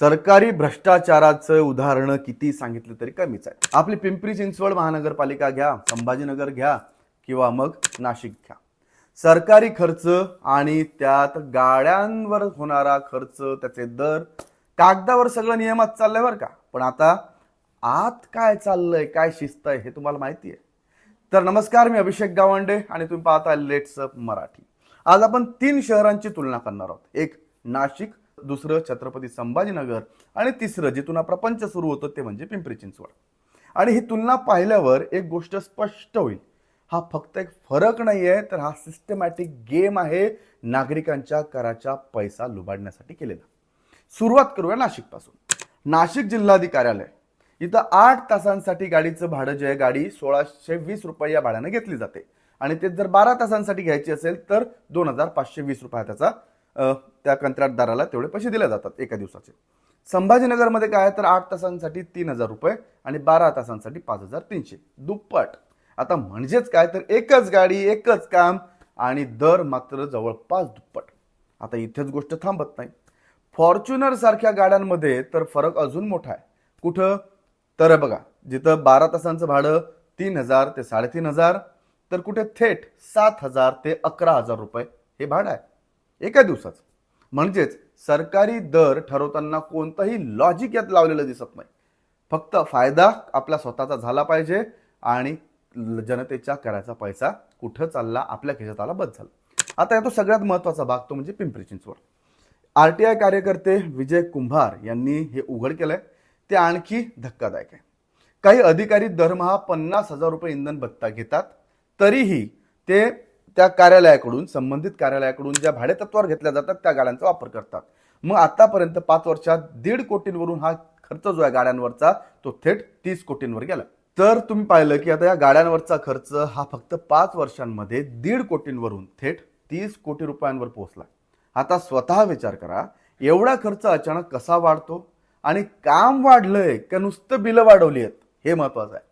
सरकारी भ्रष्टाचाराचं उदाहरणं किती सांगितलं तरी कमीच आहे. आपली पिंपरी चिंचवड महानगरपालिका घ्या, संभाजीनगर घ्या किंवा मग नाशिक घ्या. सरकारी खर्च आणि त्यात गाड्यांवर होणारा खर्च, त्याचे दर कागदावर सगळं नियमात चाललंय बरं का, पण आता आत काय चाललंय, काय शिस्त आहे हे तुम्हाला माहिती आहे. तर नमस्कार, मी अभिषेक गावंडे आणि तुम्ही पाहता लेट्स अप मराठी. आज आपण 3 शहरांची तुलना करणार आहोत. एक नाशिक, दुसरं छत्रपती संभाजीनगर आणि तिसरं जिथून हा प्रपंच सुरू होतो ते म्हणजे पिंपरी चिंचवड. आणि ही तुलना पाहिल्यावर एक गोष्ट स्पष्ट होईल, हा फक्त एक फरक नाही आहे, तर हा सिस्टमॅटिक गेम आहे नागरिकांच्या कराचा पैसा लुबाडण्यासाठी केलेला. सुरुवात करूया नाशिक पासून. नाशिक जिल्हाधिकार्यालय इथं 8 तासांसाठी गाडीचं भाडं जे आहे, गाडी 1620 रुपये या भाड्याने घेतली जाते आणि ते जर 12 तासांसाठी घ्यायची असेल तर 2520 रुपये त्याचा त्या कंत्राटदाराला तेवढे पैसे दिले जातात एका दिवसाचे. संभाजीनगरमध्ये काय तर 8 तासांसाठी 3000 रुपये आणि 12 तासांसाठी 5300, दुप्पट. आता म्हणजेच काय तर एकच गाडी एकच काम आणि दर मात्र जवळपास दुप्पट. आता इथेच गोष्ट थांबत नाही. फॉर्च्युनर सारख्या गाड्यांमध्ये तर फरक अजून मोठा आहे. कुठं तर बघा, जिथं 12 तासांचं भाडं 3000 ते 3500, तर कुठे थेट 7000 ते 11000 रुपये हे भाडं आहे एका दिवसाचं. म्हणजेच सरकारी दर ठरवताना कोणतंही लॉजिक यात लावलेलं दिसत नाही. फक्त फायदा आपला स्वतःचा झाला पाहिजे आणि जनतेच्या कराचा पैसा कुठं चालला, आपल्या खिशात आला, बस झालं. आता येतो सगळ्यात महत्वाचा भाग, तो म्हणजे पिंपरी चिंचवड. आरटीआय कार्यकर्ते विजय कुंभार यांनी हे उघड केलंय, ते आणखी धक्कादायक आहे. काही अधिकारी दरमहा 50,000 रुपये इंधन भत्ता घेतात, तरीही ते त्या कार्यालयाकडून, संबंधित कार्यालयाकडून ज्या भाडेतत्वावर घेतल्या जातात त्या गाड्यांचा वापर करतात. मग आतापर्यंत 5 वर्षात 1.5 कोटींवरून हा खर्च जो आहे गाड्यांवरचा तो थेट 30 कोटींवर गेला. तर तुम्ही पाहिलं की आता या गाड्यांवरचा खर्च हा फक्त 5 वर्षांमध्ये 1.5 कोटींवरून थेट 30 कोटी रुपयांवर पोहोचला. आता स्वतः विचार करा, एवढा खर्च अचानक कसा वाढतो आणि काम वाढलंय का नुसतं बिलं वाढवली आहेत, हे महत्वाचं आहे.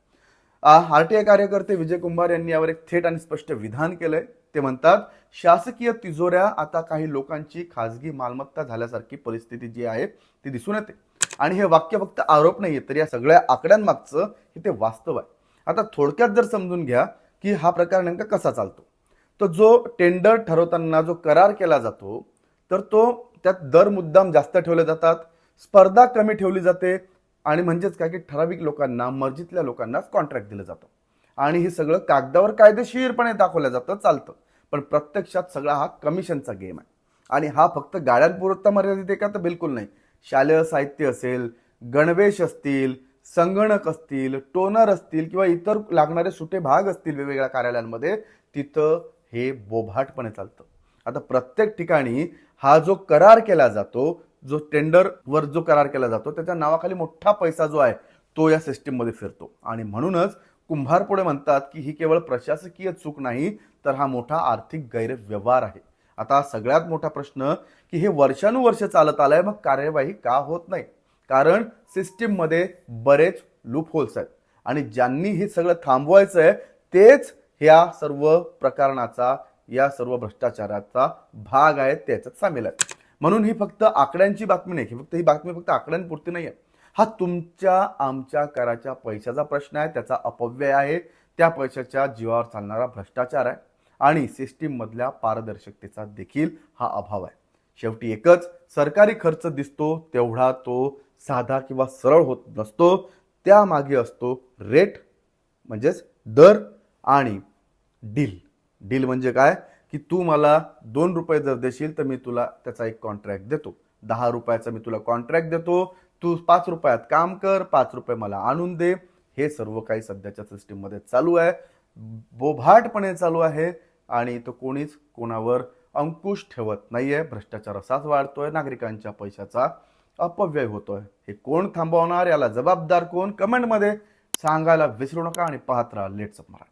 आरटीआय कार्यकर्ते विजय कुंभार यांनी यावर एक थेट आणि स्पष्ट विधान केलंय. ते म्हणतात, शासकीय तिजोऱ्या आता काही लोकांची खासगी मालमत्ता झाल्यासारखी परिस्थिती जी आहे ती दिसून येते. आणि हे वाक्य फक्त आरोप नाहीये, तर या सगळ्या आकड्यांमागचं हे ते वास्तव आहे. आता थोडक्यात जर समजून घ्या की हा प्रकार नेमका कसा चालतो. तो जो टेंडर ठरवताना जो करार केला जातो, तर तो त्यात दर मुद्दाम जास्त ठेवले जातात, स्पर्धा कमी ठेवली जाते आणि म्हणजेच काय की ठराविक लोकांना, मर्जीतल्या लोकांनाच कॉन्ट्रॅक्ट दिलं जातं. आणि हे सगळं कागदावर कायदेशीरपणे दाखवलं जातं, चालतं, पण प्रत्यक्षात सगळा हा कमिशनचा गेम आहे. आणि हा फक्त गाड्यांपुरता मर्यादित आहे का, तर बिलकुल नाही. शालेय साहित्य असेल, गणवेश असतील, संगणक असतील, टोनर असतील किंवा इतर लागणारे सुटे भाग असतील वेगवेगळ्या कार्यालयांमध्ये, तिथं हे बोभाटपणे चालतं. आता प्रत्येक ठिकाणी हा जो करार केला जातो, जो टेंडरवर जो करार केला जातो, त्याच्या नावाखाली मोठा पैसा जो आहे तो या सिस्टीममध्ये फिरतो. आणि म्हणूनच कुंभार पुढे म्हणतात की ही केवळ प्रशासकीय चूक नाही, तर हा मोठा आर्थिक गैरव्यवहार आहे. आता सगळ्यात मोठा प्रश्न की हे वर्षानुवर्ष चालत आलंय, मग कार्यवाही का होत नाही? कारण सिस्टीममध्ये बरेच लूप होल्स आहेत आणि ज्यांनी हे सगळं थांबवायचं आहे तेच या सर्व प्रकरणाचा, या सर्व भ्रष्टाचाराचा भाग आहेत, त्याच्यात सामील आहेत. म्हणून ही फक्त आकड्यांची बातमी नाही, ही बातमी फक्त आकड्यांपुरती नाही आहे. हा तुमच्या आमच्या कराच्या पैशाचा प्रश्न आहे, त्याचा अपव्यय आहे, त्या पैशाच्या जीवावर चालणारा भ्रष्टाचार आहे आणि सिस्टीम मधल्या पारदर्शकतेचा देखील हा अभाव आहे. शेवटी एकच, सरकारी खर्च दिसतो तेवढा तो साधा किंवा सरळ होत नसतो. त्यामागे असतो रेट म्हणजेच दर आणि डील. डील म्हणजे काय की तू मला 2 रुपये जर देशील तर मी तुला त्याचा एक कॉन्ट्रॅक्ट देतो, 10 रुपयाचा मी तुला कॉन्ट्रॅक्ट देतो, तू 5 रुपयात काम कर, 5 रुपये मला आणून दे. हे सर्व काही सध्याच्या सिस्टीममध्ये चालू आहे, बोभाटपणे चालू आहे आणि तो कोणीच कोणावर अंकुश ठेवत नाहीये. भ्रष्टाचार असाच वाढतोय, नागरिकांच्या पैशाचा अपव्यय होतोय. हे कोण थांबवणार, याला जबाबदार कोण, कमेंटमध्ये सांगायला विसरू नका आणि पाहत राहा लेट्स अप मराठी.